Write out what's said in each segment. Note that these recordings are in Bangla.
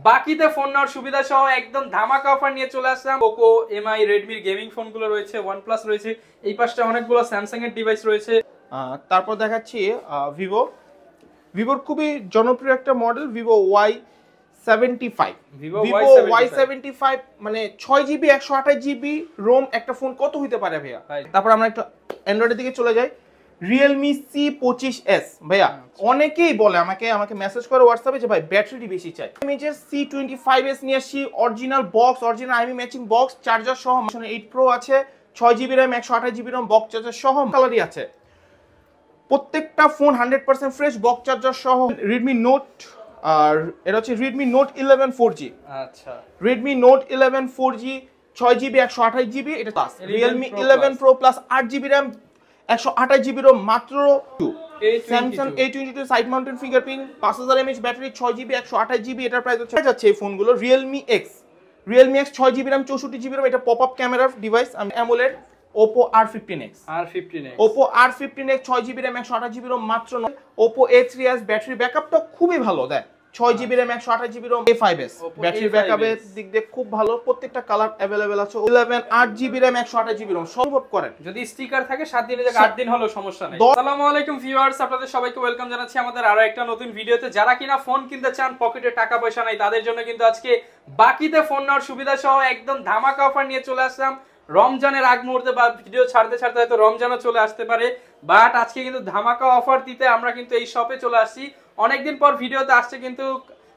বাকিতে ফোন নেওয়ার সুবিধা সহ একদম ধামাকা অফার নিয়ে চলে আসলাম। পোকো, এমআই, রেডমির গেমিং ফোনগুলো রয়েছে, ওয়ানপ্লাস রয়েছে, এই পাশটা অনেকগুলো স্যামসাং এর ডিভাইস রয়েছে। তারপর দেখাচ্ছি ভিভোর খুবই জনপ্রিয় একটা model Vivo Y75। Vivo Y75 মানে 6GB 128GB রোম একটা ফোন কত হইতে পারে ভাইয়া? তারপর আমরা একটু অ্যান্ড্রয়েডের দিকে চলে যাই। Realme C25s ভাইয়া, অনেকেই বলে আমাকে মেসেজ করে হোয়াটসঅ্যাপে যে ভাই ব্যাটারি বেশি চাই। আমি যে C25s নিয়ে আসি, original box, original IMEI matching box, charger সহ, 8 Pro আছে, 6GB RAM 128GB ROM box charger সহ, কালারই আছে। প্রত্যেকটা ফোন 100% ফ্রেশ বক্স চার্জার সহ। Redmi Note, আর এটা হচ্ছে Redmi Note 11 4G। আচ্ছা, Redmi Note 11 4G 6GB 128GB, এটা plus Realme 11 Pro plus 8GB RAM 128GB ROM মাত্র। Samsung A22 side mounted fingerprint, 5000 mAh battery, 6GB 128GB, এটার প্রাইস হচ্ছে যাচ্ছে এই ফোনগুলো। Realme X 6GB RAM 64GB ROM, এটা পপ আপ ক্যামেরার device. AMOLED Oppo R15X, Oppo R15X 6GB RAM 128GB ROM মাত্র। Oppo A3s ব্যাটারি ব্যাকআপটা খুবই ভালো দেয়, 6GB RAM 128GB ROM। A5s battery ব্যাকআপের দিক দিয়ে খুব ভালো, প্রত্যেকটা কালার अवेलेबल আছে। 11 8GB RAM 128GB ROM সম্ভব করেন, যদি স্টিকার থাকে 7 দিনের জায়গায় 8 দিন হলো সমস্যা নাই। আসসালামু আলাইকুম ভিউয়ার্স, আপনাদের সবাইকে ওয়েলকাম জানাচ্ছি আমাদের আরো একটা নতুন ভিডিওতে। যারা কিনা ফোন কিনতে চান, পকেটে টাকা পয়সা নাই, তাদের জন্য কিন্তু আজকে বাকিতে ফোন নেওয়ার সুবিধা সহ একদম ধামাকা অফার নিয়ে চলে আসলাম। রমজানের আগ মুহূর্তে বা ভিডিও ছাড়তে ছাড়তে হয়তো রমজানও চলে আসতে পারে, বাট আজকে কিন্তু ধামাকা অফার দিতে আমরা কিন্তু এই শপে চলে আসছি। অনেকদিন পর ভিডিওতে আসছে কিন্তু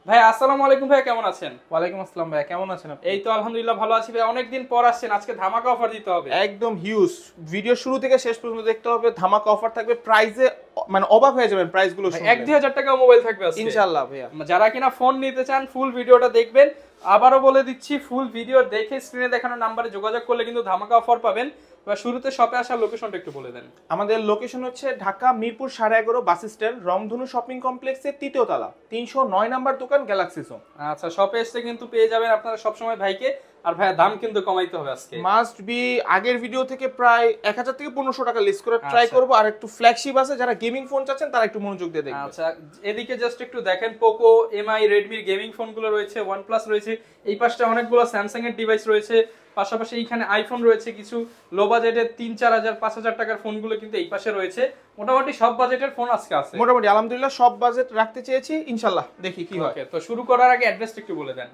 ভাই। আসসালামু আলাইকুম ভাই, কেমন আছেন? ওয়ালাইকুম আসসালাম ভাই, কেমন আছেন আপনি? এই তো আলহামদুলিল্লাহ ভালো আছি ভাই। অনেকদিন পর আসছেন, আজকে ধামাকা অফার দিতে হবে একদম হিউজ। ভিডিও শুরু থেকে শেষ পর্যন্ত দেখতে হবে, ধামাকা অফার থাকবে। প্রাইসে মানে অবাক হয়ে যাবেন প্রাইসগুলো শুনলে। 1-2000 টাকা মোবাইল থাকবে আজকে ইনশাআল্লাহ ভাইয়া। যারা কিনা ফোন নিতে চান ফুল ভিডিওটা দেখবেন। আবারও বলে দিচ্ছি, ফুল ভিডিও দেখে স্ক্রিনে দেখানো নাম্বারে যোগাযোগ করলে কিন্তু ধামাকা অফার পাবেন। বা শুরুতে শপে আসার লোকেশনটা একটু বলে দেন। আমাদের লোকেশন হচ্ছে ঢাকা মিরপুর 11.5 বাস স্ট্যান্ড, রংধনু শপিং কমপ্লেক্সের 3য় তলা, 309 নাম্বার দোকান, গ্যালাক্সি জোন। আচ্ছা, শপে এসে কিন্তু পেয়ে যাবেন আপনারা সবসময় ভাইকে। আর ভাইয়া দাম কিন্তু কমাইতে হবে আজকে, মাস্ট বি। আগের ভিডিও থেকে প্রায় 1000 থেকে 1500 টাকা লিস্ট করে ট্রাই করব। আর একটু ফ্ল্যাগশিপ আছে, যারা গেমিং ফোন চাচ্ছেন তারা একটু মনোযোগ দিয়ে দেখবেন। আচ্ছা, এদিকে জাস্ট একটু দেখেন, পোকো, এমআই, রেডমির গেমিং ফোনগুলো রয়েছে, ওয়ানপ্লাস রয়েছে, এই পাশটা অনেকগুলো স্যামসাং এর ডিভাইস রয়েছে। পাশাপাশি এইখানে আইফোন রয়েছে, কিছু লো বাজেটের 3-4000 5000 টাকার ফোনগুলো কিন্তু এই পাশে রয়েছে। মোটামুটি সব বাজেটের ফোন আজকে আছে। মোটামুটি আলহামদুলিল্লাহ সব বাজেট রাখতে চেয়েছি, ইনশাআল্লাহ দেখি কি হয়। তো শুরু করার আগে অ্যাড্রেসটা একটু বলে দেন।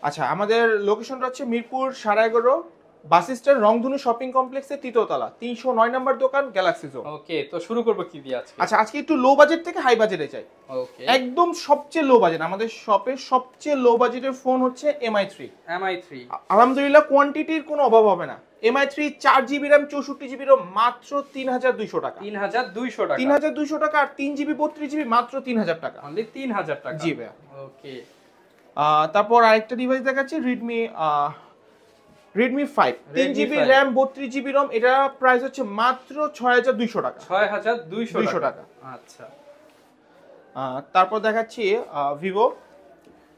আচ্ছা, আমাদের লোকেশনটা হচ্ছে মিরপুর 11.5 বাস স্ট্যান্ড, রংধনু শপিং কমপ্লেক্সের 3য় তলা, 309 নাম্বার দোকান, গ্যালাক্সি জোন। ওকে, তো শুরু করব কি দিয়ে আজকে? আচ্ছা, আজকে একটু লো বাজেট থেকে হাই বাজেটে যাই। ওকে, একদম সবচেয়ে লো বাজেট, আমাদের শপে সবচেয়ে লো বাজেটের ফোন হচ্ছে MI3। আলহামদুলিল্লাহ কোয়ান্টিটির কোনো অভাব হবে না। MI3 4GB RAM 64GB ROM মাত্র 3200 টাকা। 3200 টাকা, 3200 টাকা। আর 3GB 32GB মাত্র 3000 টাকা। অনলি 3000 টাকা। জি ভাইয়া। ওকে, তারপর আরেকটা ডিভাইস দেখাচ্ছি, Redmi 5 3GB RAM 32GB ROM, এটা প্রাইস হচ্ছে মাত্র 6200 টাকা। 6200 টাকা। আচ্ছা, তারপর দেখাচ্ছি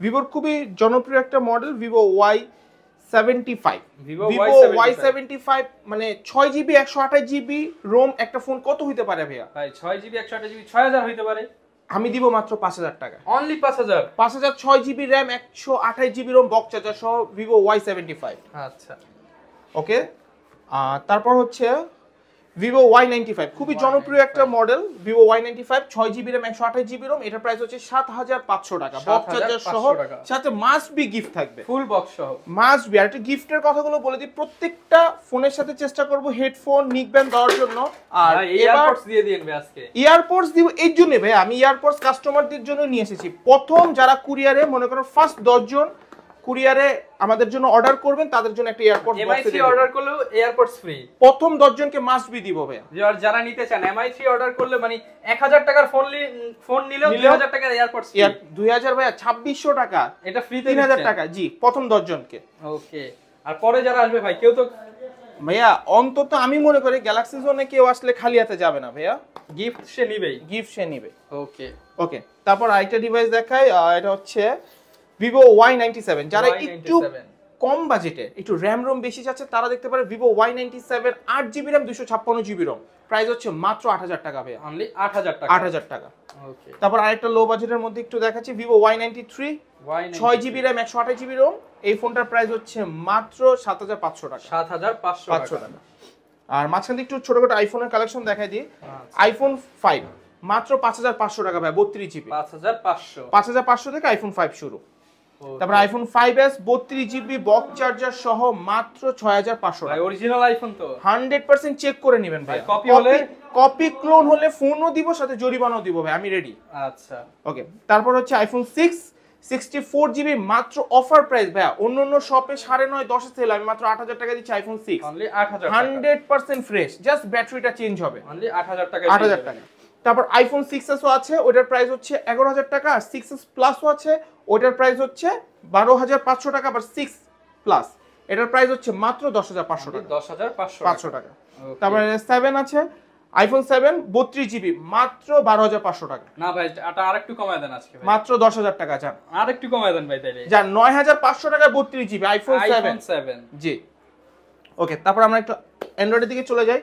ভিভোর খুবই জনপ্রিয় একটা model Vivo Y75। Vivo Y75 মানে 6GB 128GB ROM একটা ফোন কত হইতে পারে ভাইয়া? ভাই 6GB 128GB 6000 হইতে পারে। আমি দিব মাত্র 5000 টাকা। Only 5000। 6GB RAM 128GB ROM box charger সহ ভিভো Y75। আচ্ছা, ওকে। তারপর হচ্ছে ভিভো Y95, খুবই জনপ্রিয় একটা model Vivo Y95, 6GB RAM 128GB ROM, এটার প্রাইস হচ্ছে 7500 টাকা বক্স চার্জার সহ। সাথে মাস্ট বি গিফট থাকবে, ফুল বক্স সহ মাস্ট বি। আর একটা গিফটের কথাগুলো বলে দিই, প্রত্যেকটা ফোনের সাথে চেষ্টা করব হেডফোন, নিকব্যান্ড দেওয়ার জন্য। আর এয়ারপডস দিয়ে দিন ভাই আজকে। এয়ারপডস দিব এই জন্য ভাই, আমি এয়ারপডস কাস্টমারদের জন্য নিয়ে এসেছি। প্রথম যারা কুরিয়ারে মনে করো ফার্স্ট 10 জন কুরিয়ারে আমাদের জন্য অর্ডার করবেন, তাদের জন্য একটা এয়ারপডস বক্স MI3 অর্ডার করলেও এয়ারপডস ফ্রি। প্রথম 10 জনকে মাস্ট বি দিব ভাই। যারা নিতে চান MI3 অর্ডার করলে মানে 1000 টাকার ফোন নিলেও 2000 টাকার এয়ারপডস ফ্রি। 2000 ভাই 2600 টাকা, এটা ফ্রিতে 3000 টাকা। জি, প্রথম 10 জনকে। ওকে, আর পরে যারা আসবে ভাই, কেউ তো ভাইয়া অন্তত আমি মনে করি গ্যালাক্সি জোনে কেউ আসলে খালি হাতে যাবে না ভাইয়া, গিফট সে নিবেই, গিফট সে নিবে। ওকে ওকে, তারপর আরেকটা ডিভাইস দেখাই, এটা হচ্ছে ভিভো Y97। যারা একটু কম বাজেটে একটু র্যাম রোম বেশি যাচ্ছে তারা দেখতে পারে Vivo Y97 8GB RAM 256GB ROM, price হচ্ছে মাত্র 8000 টাকা ভাইয়া। অনলি 8000 টাকা। 8000 টাকা। ওকে, তারপর আরেকটা লো বাজেটের মধ্যে একটু দেখাচ্ছি Vivo Y93 6GB RAM 128GB ROM, এই ফোনটার প্রাইস হচ্ছে মাত্র 7500 টাকা। 7500 টাকা। আর মাঝখানে একটু ছোটখাটো আইফোনের কালেকশন দেখাই দিই। আইফোন 5 মাত্র 5500 টাকা ভাই, 32GB। 5500 থেকে আইফোন 5 শুরু। তারপর iPhone 5s 32GB box charger সহ মাত্র 6500 টাকা। অরিজিনাল আইফোন তো 100% চেক করে নেবেন ভাই। কপি ক্লোন হলে ফোনও দিব, সাথে জরিমানাও দিব ভাই, আমি রেডি। আচ্ছা ওকে, তারপর হচ্ছে আইফোন 6 64GB মাত্র অফার প্রাইস ভাই। অন্যান্য শপে 9.5 10 সেল, আমি মাত্র 8000 টাকা দিচ্ছি আইফোন 6 অনলি 8000 টাকা। 100% ফ্রেশ, জাস্ট ব্যাটারিটা চেঞ্জ হবে। অনলি 8000 টাকা। 8000 টাকা। তারপর আইফোন 6s ও আছে, ওটার প্রাইস হচ্ছে 11000 টাকা। আর 6s প্লাসও আছে, ওটার প্রাইস হচ্ছে 12500 টাকা। আবার 6 প্লাস এটার প্রাইস হচ্ছে মাত্র 10500 টাকা। 10500 টাকা। তারপরে 7 আছে, আইফোন 7 32GB মাত্র 12500 টাকা। না ভাই, এটা আরেকটু কমায় দেন আজকে ভাই। মাত্র 10000 টাকা যান। আরেকটু কমায় দেন ভাই তাইলে। যান 9500 টাকা 32GB আইফোন 7। জি। ওকে, তারপর আমরা একটু অ্যান্ড্রয়েডের দিকে চলে যাই।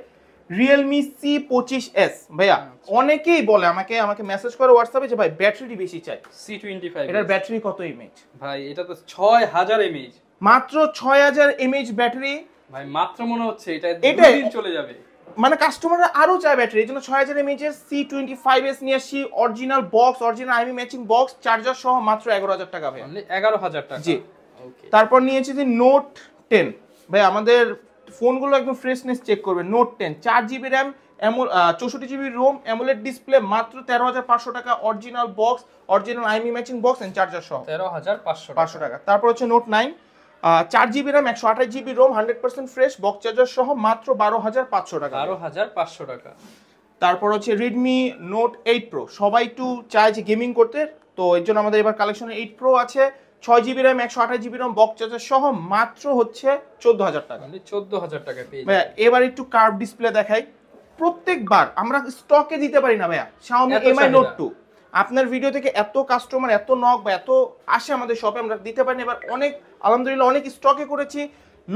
Realme C25s ভাইয়া, অনেকেই বলে আমাকে মেসেজ করে হোয়াটসঅ্যাপে যে ভাই ব্যাটারি বেশি চাই। C25 এটার ব্যাটারি কত এমএইচ ভাই? এটা তো 6000 এমএইচ। মাত্র 6000 এমএইচ ব্যাটারি ভাই, মাত্র মনে হচ্ছে এটা 2 দিন চলে যাবে। মানে কাস্টমাররা আরো চায় ব্যাটারি, এজন্য 6000 এমএইচ এর C25s নিয়ে আসি। Original box, original IMEI matching box, charger সহ মাত্র 11000 টাকা ভাই। অনলি 11000 টাকা। জি। ওকে, তারপর নিয়েছি যে নোট 10 ভাই। আমাদের ফোনগুলো একদম ফ্রেশনেস চেক করবে। Note 10 4GB RAM 64GB ROM AMOLED display মাত্র 13500 টাকা। Original box, original IMEI matching box and charger সহ 13500 টাকা। তারপর হচ্ছে note 9 4GB RAM 128GB ROM 100% fresh box charger সহ মাত্র 12500 টাকা। 12500 টাকা। তারপর হচ্ছে Redmi Note 8 Pro। সবাই একটু চায় যে গেমিং করতে, তো এর জন্য আমাদের এবার কালেকশনে 8 Pro আছে। 6GB RAM 128GB ROM box charger সহ মাত্র হচ্ছে 14000 টাকা। মানে 14000 টাকা পেয়ে ভাইয়া এবার একটু কার্ভ ডিসপ্লে দেখাই। প্রত্যেকবার আমরা স্টকে দিতে পারি না ভাইয়া Xiaomi Mi Note 2। আপনার ভিডিও থেকে এত কাস্টমার, এত নক বা এত আসে আমাদের শপে, আমরা দিতে পারি না। এবার অনেক আলহামদুলিল্লাহ অনেক স্টকে করেছি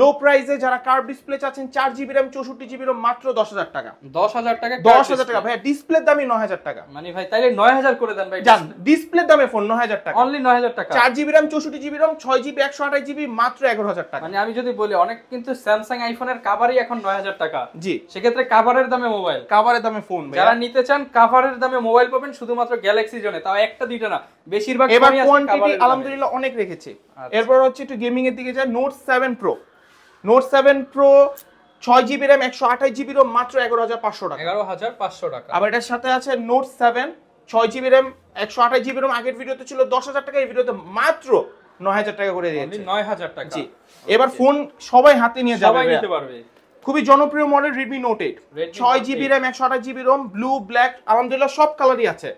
লো প্রাইসে। যারা কার্ভ ডিসপ্লে চাচ্ছেন 4GB RAM 64GB ROM মাত্র 10000 টাকা। 10000 টাকা। 10000 টাকা ভাইয়া, ডিসপ্লের দামই 9000 টাকা। মানে ভাই তাইলে 9000 করে দেন ভাই। জান ডিসপ্লের দামে ফোন 9000 টাকা। অনলি 9000 টাকা। 4GB RAM 64GB ROM 6GB 128GB মাত্র 11000 টাকা। মানে আমি যদি বলি অনেক কিন্তু স্যামসাং আইফোনের কভারই এখন 9000 টাকা। জি। সেক্ষেত্রে কভারের দামে মোবাইল, কভারের দামে ফোন যারা নিতে চান কভারের দামে মোবাইল পাবেন শুধুমাত্র গ্যালাক্সি জোনে, তাও একটা দুইটা না, বেশিরভাগ এবার ফোনই আছে কোয়ান্টিটি কভারের দামে। আলহামদুলিল্লাহ অনেক রেখেছি। এরপর হচ্ছে একটু গেমিং এর দিকে যায়। Note 7 Pro 6GB RAM 128GB ROM মাত্র 11500 টাকা। 11500 টাকা। আবার এটার সাথে আছে Note 7 6GB RAM 128GB ROM। আগের ভিডিওতে ছিল 10000 টাকা, এই ভিডিওতে মাত্র 9000 টাকা করে দিয়েছি। 9000 টাকা। জি। এবার ফোন সবাই হাতে নিয়ে যাবে, সবাই নিতে পারবে। খুবই জনপ্রিয় model Redmi Note 8 6GB RAM 128GB ROM blue black আলহামদুলিল্লাহ সব কালারই আছে।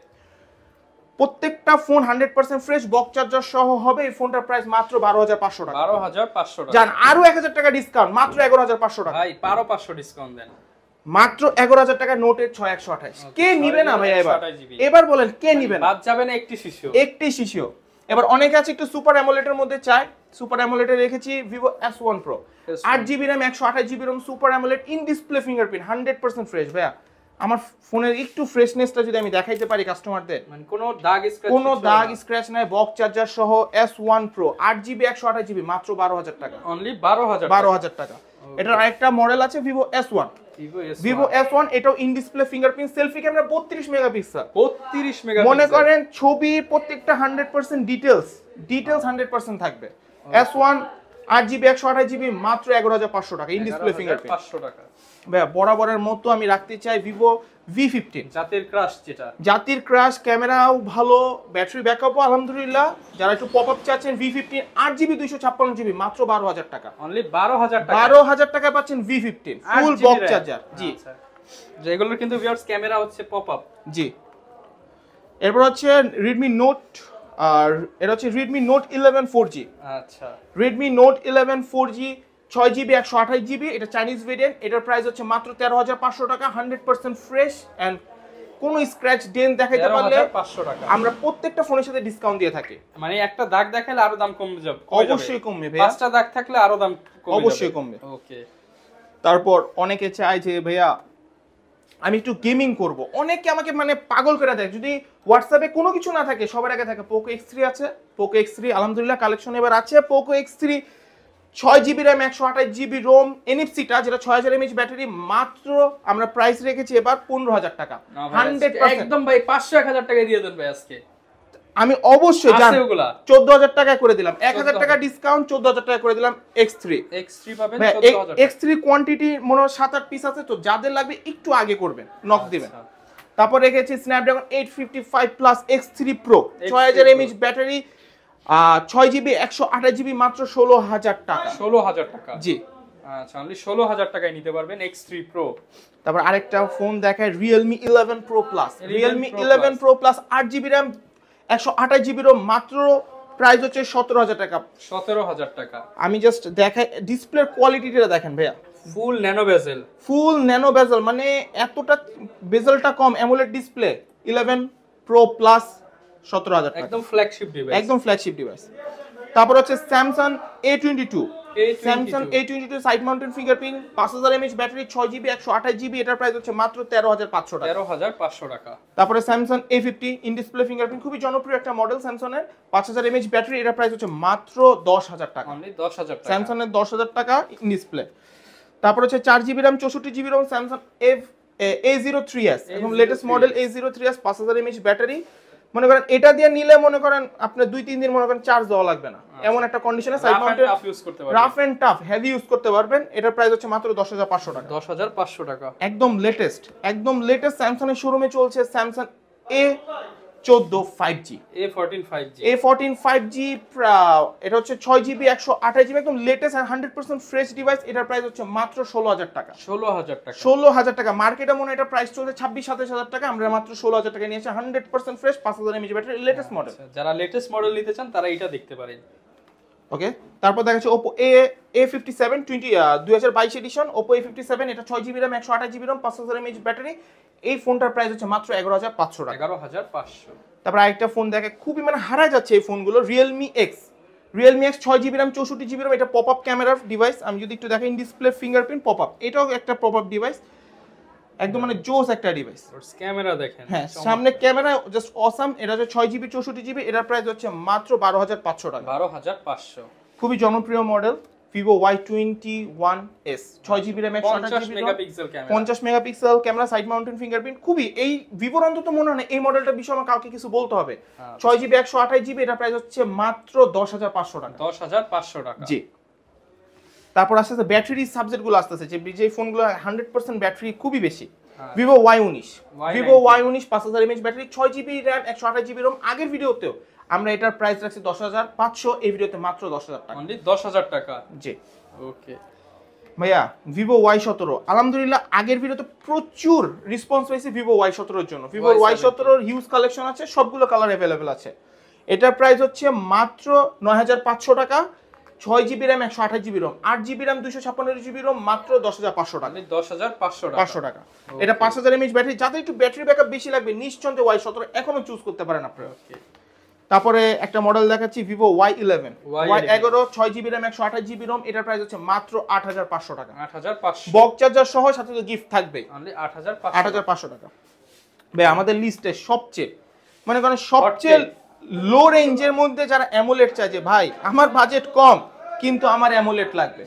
প্রত্যেকটা ফোন 100% ফ্রেশ বক্স চার্জার সহ হবে। এই ফোনটার প্রাইস মাত্র 12500 টাকা। 12500 টাকা। জান আরো 1000 টাকা ডিসকাউন্ট, মাত্র 11500 টাকা। ভাই 12500 ডিসকাউন্ট দেন। মাত্র 11000 টাকা নোট 8 6128। কে নিবে না ভাই? এবার বলেন কে নিবে না? বাদ যাবে না একটি শিশু। এবার অনেকে আছে একটু সুপার অ্যামোলেড এর মধ্যে চায়। সুপার অ্যামোলেড এ রেখেছি Vivo S1 Pro 8GB RAM 128GB ROM super AMOLED in display fingerprint 100% fresh. ভাইয়া আমার ফোনের একটু ফ্রেশনেসটা যদি আমি দেখাইতে পারি কাস্টমারদের, মানে কোনো দাগ স্ক্র্যাচ নাই, বক্স চার্জার সহ S1 Pro 8GB 128GB মাত্র 12000 টাকা। অনলি 12000 টাকা। এটার আরেকটা মডেল আছে Vivo S1। এটাও in display fingerprint selfie camera 32 megapixel. 32 megapixel. মনে করেন ছবি প্রত্যেকটা 100% ডিটেইলস 100% থাকবে। S1 8GB 128GB মাত্র 11500 টাকা ইন ডিসপ্লে ফিঙ্গারপ্রিন্ট। 500 টাকা। ভাইয়া বরাবরের মতো আমি রাখতে চাই Vivo V15 জাতির ক্রাশ, ক্যামেরাও ভালো, ব্যাটারি ব্যাকআপও আলহামদুলিল্লাহ। যারা একটু পপআপ চাচ্ছেন V15 8GB 256GB মাত্র 12000 টাকা। অনলি 12000 টাকা। 12000 টাকা পাচ্ছেন V15 ফুল বক্স চার্জার। জি। যেগুলোর কিন্তু ভিউয়ার্স ক্যামেরা হচ্ছে পপআপ। জি। এরপর হচ্ছে Redmi Note, আর এটা হচ্ছে Redmi Note 11 4G। আচ্ছা। Redmi Note 11 4G 6GB 128GB, এটা চাইনিজ ভেরিয়েন্ট। এটার প্রাইস হচ্ছে মাত্র 13500 টাকা। 100% ফ্রেশ এন্ড কোনো স্ক্র্যাচ ডেন্ট দেখাইতে পারলে 500 টাকা। আমরা প্রত্যেকটা ফোনের সাথে ডিসকাউন্ট দিয়ে থাকি। মানে একটা দাগ দেখালে আরো দাম কমে যাবে। অবশ্যই কমবে ভাই। পাঁচটা দাগ থাকলে আরো দাম কমে যাবে। অবশ্যই কমবে। ওকে। তারপর অনেকে চায় যে ভাইয়া আমি একটু গেমিং করব, অনেকে আমাকে মানে পাগল করে দেয়। যদি হোয়াটসঅ্যাপে কোনো কিছু না থাকে, সবার আগে থাকে পোকো X3 আছে। পোকো X3 আলহামদুলিল্লাহ কালেকশন এবার আছে। Poco X3 6GB RAM 128GB Rome, এনএফসিটা যেটা 6000 mAh ব্যাটারি, মাত্র আমরা প্রাইস রেখেছি এবার 15000 টাকা। 100% একদম ভাই 500-1000 টাকায় দিয়ে দেন ভাই আজকে। আমি অবশ্যই জান আছে ওগুলা 14000 টাকায় করে দিলাম, 1000 টাকা ডিসকাউন্ট, 14000 টাকা করে দিলাম X3 পাবেন 14000 X3 কোয়ান্টিটি মনে হয় 7-8 পিস আছে, তো যাদের লাগবে একটু আগে করবেন, নক দিবেন। তারপর রেখেছি Snapdragon 855 plus X3 Pro 6000 mAh battery, 6GB 128GB মাত্র 16000 টাকা। 16000 টাকা জি আচ্ছা, অনলি 16000 টাকায় নিতে পারবেন X3 Pro। তারপর আরেকটা ফোন দেখায় Realme 11 Pro Plus। Realme 11 Pro Plus 8GB RAM 128GB ROM, মাত্র প্রাইস হচ্ছে 17000 টাকা। 17000 টাকা। আমি জাস্ট দেখাই ডিসপ্লের কোয়ালিটিটা দেখেন ভাইয়া, ফুল ন্যানো বেজেল। ফুল ন্যানো বেজেল, মানে এতটা বেজেলটা কম, অ্যামোলেড ডিসপ্লে 11 Pro Plus 17000 টাকা, একদম ফ্ল্যাগশিপ ডিভাইস, একদম ফ্ল্যাগশিপ ডিভাইস। তারপর হচ্ছে Samsung A22 side mountain fingerprint, 5000 mAh battery, 6GB 128GB, এটার প্রাইস হচ্ছে মাত্র 13500 টাকা। 13500 টাকা। তারপরে Samsung A50 in display fingerprint, খুবই জনপ্রিয় একটা মডেল Samsung এর, 5000 mAh ব্যাটারি, এটার প্রাইস হচ্ছে মাত্র 10000 টাকা। অনলি 10000 টাকা। Samsung এর 10000 টাকা ইন ডিসপ্লে। তারপর হচ্ছে 4GB RAM 64GB ROM Samsung A03s, একদম latest model A03s, 5000 mAh battery. মনে করেন এটা দিয়ে নিলে মনে করেন আপনার 2-3 দিন মনে করেন চার্জ দেওয়া লাগবে না, এমন একটা কন্ডিশনে side mounted rough and tough heavy use করতে পারবেন। এটার প্রাইস হচ্ছে মাত্র 10500 টাকা। 10500 টাকা, একদম লেটেস্ট স্যামসাং এর শোরুমে চলছে Samsung A14 5G, A14 5G, এটা হচ্ছে 6GB 128GB, একদম লেটেস্ট আর 100% ফ্রেশ ডিভাইস। এটার প্রাইস হচ্ছে মাত্র 16000 টাকা। 16000 টাকা। মার্কেটে মনে এটা প্রাইস চলছে 26-27000 টাকা, আমরা মাত্র 16000 টাকা নিয়েছি, 100% fresh, 5000 mAh battery, latest model. যারা লেটেস্ট মডেল নিতে চান তারা এটা দেখতে পারেন। ওকে, তারপর দেখাচ্ছি Oppo A57 2022 addition, Oppo A57, এটা 6GB RAM 128GB ROM, 5000 mAh battery. এই ফোনটার প্রাইস হচ্ছে মাত্র 11500 টাকা। 11500। তারপর আরেকটা ফোন দেখে খুবই মানে হারায় যাচ্ছে এই ফোনগুলো, Realme X 6GB RAM 64GB ROM, এটা পপ আপ ক্যামেরার ডিভাইস। আমি যদি একটু দেখাই, in display fingerprint pop up, এটাও একটা পপ আপ ডিভাইস, একদম মানে জোস একটা ডিভাইস। ক্যামেরা দেখেন, হ্যাঁ সামনে ক্যামেরা জাস্ট অসাম। এটা হচ্ছে 6GB 64GB, এটার প্রাইস হচ্ছে মাত্র 12500 টাকা। 12500। খুবই জনপ্রিয় model Vivo Y21s, 6GB RAM 128GB, 50 megapixel camera, side mountain fingerprint. খুবই এই ভিভোর অন্তত মনে হয় না এই মডেলটা বিষয়ে আমার কাউকে কিছু বলতে হবে। 6GB 128GB, এটা প্রাইস হচ্ছে মাত্র 10500 টাকা। 10500 টাকা, জি। তারপর আসছে ব্যাটারি সাবজেক্টগুলো আসতেছে, যে ফোনগুলো 100% ব্যাটারি খুবই বেশি। Vivo Y19 5000 mAh battery, 6GB RAM 128GB ROM। আগের ভিডিওতেও আমরা এটার প্রাইস রাখছি 10500, এই ভিডিওতে মাত্র 10000 টাকা, অনলি 10000 টাকা। জি ওকে ভাইয়া। Vivo Y17 আলহামদুলিল্লাহ আগের ভিডিওতে প্রচুর রেসপন্স পেয়েছি Vivo Y17 এর জন্য। Vivo Y17 এর হিউজ কালেকশন আছে, সবগুলো কালার अवेलेबल আছে। এটার প্রাইস হচ্ছে মাত্র 9500 টাকা, 6GB RAM 128GB ROM, 8GB RAM 256GB ROM, মাত্র 10500 টাকা। 10500 টাকা। এটা 5000 mAh ব্যাটারি, যাদের একটু ব্যাটারি ব্যাকআপ বেশি লাগবে নিশ্চিন্তে Y17 এখনো চুজ করতে পারেন আপনারা। তারপরে একটা মডেল দেখাচ্ছি Vivo Y11 6GB RAM 128GB ROM, এটার প্রাইস হচ্ছে মাত্র 8500 টাকা। 8500, বক্স চার্জার সহ সাথে তো গিফট থাকবে, অনলি 8500 টাকা। ভাই আমাদের লিস্টে সবচেয়ে লো রেঞ্জের মধ্যে যারা অ্যামোলেড চায়, যে ভাই আমার বাজেট কম কিন্তু আমার অ্যামোলেড লাগবে,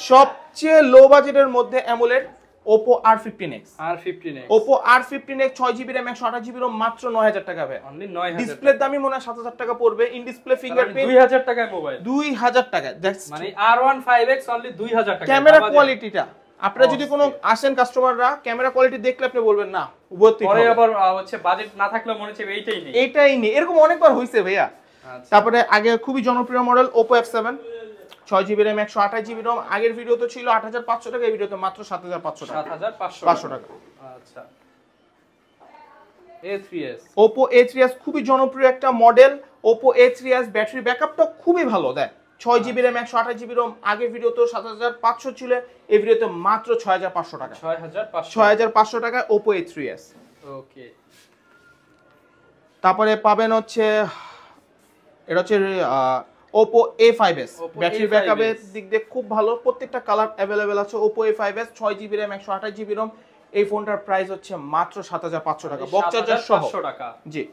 সবচেয়ে লো বাজেটের মধ্যে AMOLED Oppo R15x, Oppo R15x 6GB RAM 128GB ROM, মাত্র 9000 টাকা ভাই। অনলি 9000। ডিসপ্লের দামই মনে হয় 7000 টাকা পড়বে, ইন ডিসপ্লে ফিঙ্গারপ্রিন্ট 2000 টাকায় মোবাইল, 2000 টাকা। মানে R15X অনলি 2000 টাকা। ক্যামেরা কোয়ালিটিটা আপনারা যদি কোনো আসেন কাস্টমাররা, ক্যামেরা কোয়ালিটি দেখলে আপনি বলবেন না উপস্থিত, পরে আবার হচ্ছে বাজেট না থাকলে মনে হচ্ছে এইটাই নেই, এরকম অনেকবার হইছে ভাইয়া। তারপরে আগে খুবই জনপ্রিয় model Oppo F7 6GB RAM 128GB ROM, আগের ভিডিওতে ছিল 8500 টাকা, এই ভিডিওতে মাত্র 7500 টাকা। 7500 টাকা। আচ্ছা, A3s, Oppo A3s খুবই জনপ্রিয় একটা মডেল। Oppo A3s ব্যাটারি ব্যাকআপটা খুবই ভালো দেয়, 6GB RAM 128GB ROM, আগের ভিডিওতে 7500 ছিল, এই ভিডিওতে মাত্র 6500 টাকা। 6500 টাকা Oppo A3s। ওকে, তারপরে পাবেন হচ্ছে এটা হচ্ছে Oppo A5s, ব্যাটারি ব্যাকআপের দিক দিয়ে খুব ভালো, প্রত্যেকটা কালার अवेलेबल আছে। Oppo A5s 6GB RAM 128GB ROM, এই ফোনটার প্রাইস হচ্ছে মাত্র 7500 টাকা বক্স চার্জার সহ। 7500 টাকা। জি।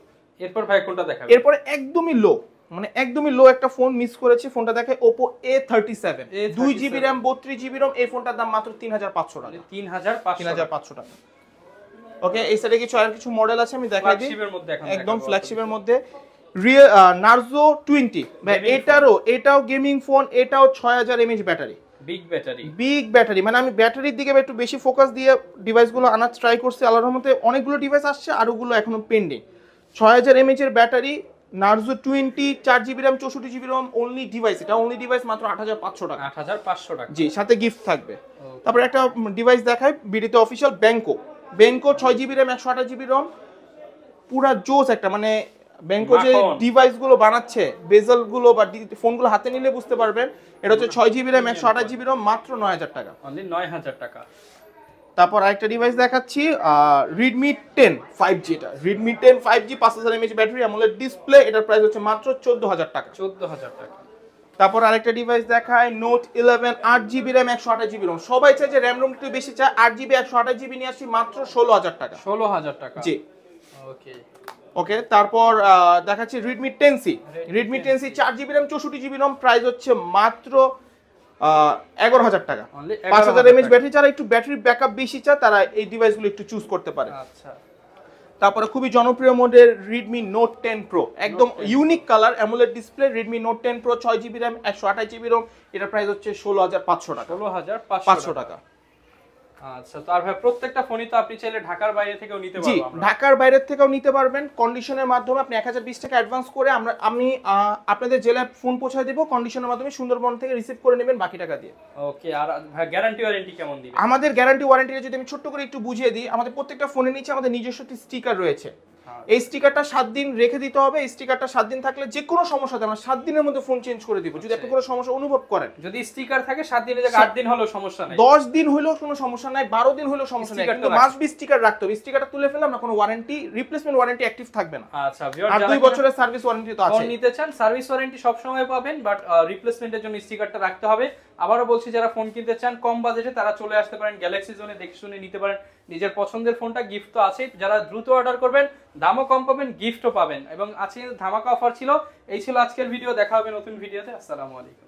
এরপর ভাই কোনটা দেখাবেন? এরপর একদমই লো, মানে একদমই লো একটা ফোন মিস করেছি। ফোনটা দেখে Oppo A37 2GB RAM 32GB ROM। এই ফোনটার দাম মাত্র 3500 টাকা। 3500 টাকা। ওকে, এই সাইডে কিছু মডেল আছে আমি দেখাই দিই। ফ্ল্যাগশিপের মধ্যে এখন একদম ফ্ল্যাগশিপের মধ্যে রিয়েল নার্জো 20 ভাই, এটাও গেমিং ফোন, এটাও 6000 mAh ব্যাটারি। বিগ ব্যাটারি, মানে আমি ব্যাটারির দিকে একটু বেশি ফোকাস দিয়ে ডিভাইসগুলো আনার ট্রাই করছি। আল্লাহর রহমতে অনেকগুলো ডিভাইস আসছে, আর ওগুলো এখনো পেন্ডিং। 6000 mAh এর battery, Narzo 20, 4GB RAM 64GB ROM, only device, এটা অনলি ডিভাইস মাত্র 8500 টাকা। 8500 টাকা। জি, সাথে গিফট থাকবে। তারপর একটা ডিভাইস দেখাই, বিডিতে official বেঙ্কো 6GB RAM 128GB ROM, পুরা জোস একটা, মানে বেঙ্কো যে ডিভাইসগুলো বানাচ্ছে, বেজেলগুলো বা ফোনগুলো হাতে নিলে বুঝতে পারবেন। এটা হচ্ছে 6GB RAM 128GB ROM, মাত্র 9000 টাকা। অনলি 9000 টাকা। তারপর আরেকটা ডিভাইস দেখাচ্ছি, Redmi 10 5G। এটা Redmi 10 5G 5000 mAh battery, AMOLED display. এটার প্রাইস হচ্ছে মাত্র 14000 টাকা। 14000 টাকা। তারপর আরেকটা ডিভাইস দেখায়, Note 11 8GB RAM 128GB ROM। সবাই চায় যে RAM ROM একটু বেশি চায়, 8GB 128GB নিয়ে আসছি মাত্র 16000 টাকা। 16000 টাকা। জি। ওকে। ওকে, তারপর দেখাচ্ছি Redmi 10C 4GB RAM 64GB ROM। Price হচ্ছে মাত্র 11000 টাকা। 5000 mAh ব্যাটারি। যারা একটু ব্যাটারি ব্যাকআপ বেশি চায় তারা এই ডিভাইসগুলো একটু চুজ করতে পারে। আচ্ছা। তারপরে খুবই জনপ্রিয় মডেল Redmi Note 10 Pro, একদম unique colour, AMOLED display. Redmi Note 10 Pro 6GB RAM 128GB ROM। এটার প্রাইস হচ্ছে 16500 টাকা। 16500 টাকা। আচ্ছা, তো আর ভাই প্রত্যেকটা ফোনই তো আপনি চাইলে ঢাকার বাইরে থেকেও নিতে পারবেন। জি, ঢাকার বাইরে থেকেও নিতে পারবেন। কন্ডিশনের মাধ্যমে আপনি 1020 টাকা অ্যাডভান্স করে আমি আপনাদের জেলায় ফোন পৌঁছে দেব। কন্ডিশনের মাধ্যমে সুন্দরবন থেকে রিসিভ করে নেবেন বাকি টাকা দিয়ে। ওকে, আর ভাই গ্যারান্টি ওয়ারেন্টি কেমন দিবেন? আমাদের গ্যারান্টি ওয়ারেন্টিটা যদি আমি ছোট্ট করে একটু বুঝিয়ে দিই, আমাদের প্রত্যেকটা ফোনের নিচে আমাদের নিজস্ব স্টিকার রয়েছে। এই স্টিকারটা 7 দিন রেখে দিতে হবে। এই স্টিকারটা 7 দিন থাকলে যে কোনো সমস্যাতে আমরা 7 দিনের মধ্যে ফোন চেঞ্জ করে দিব। যদি আপনি কোনো সমস্যা অনুভব করেন, যদি স্টিকার থাকে 7 দিনের জায়গায় 8 দিন হলেও সমস্যা নাই, 10 দিন হলেও কোনো সমস্যা নাই, 12 দিন হলেও সমস্যা নাই, কিন্তু মাস্ট বি স্টিকার রাখতে হবে। স্টিকারটা তুলে ফেললে আমরা কোনো ওয়ারেন্টি, রিপ্লেসমেন্ট ওয়ারেন্টি অ্যাক্টিভ থাকবে না। আচ্ছা, ভিউয়ার আর 2 বছরের সার্ভিস ওয়ারেন্টি তো আছে। ফোন নিতে চান, সার্ভিস ওয়ারেন্টি সব সময় পাবেন, বাট রিপ্লেসমেন্টের জন্য স্টিকারটা রাখতে হবে। আবারও বলছি, যারা ফোন কিনতে চান কম বাজেটে তারা চলে আসতে পারেন গ্যালাক্সি জোনে, দেখে শুনে নিতে পারেন। নিজের পছন্দের ফোনটা, গিফট তো আছে। যারা দ্রুত অর্ডার করবেন দামও কম পাবেন, গিফটও পাবেন। এবং আজকে ধামাকা অফার ছিল। এই ছিল আজকের ভিডিও। দেখা হবে নতুন ভিডিওতে। আসসালামু আলাইকুম।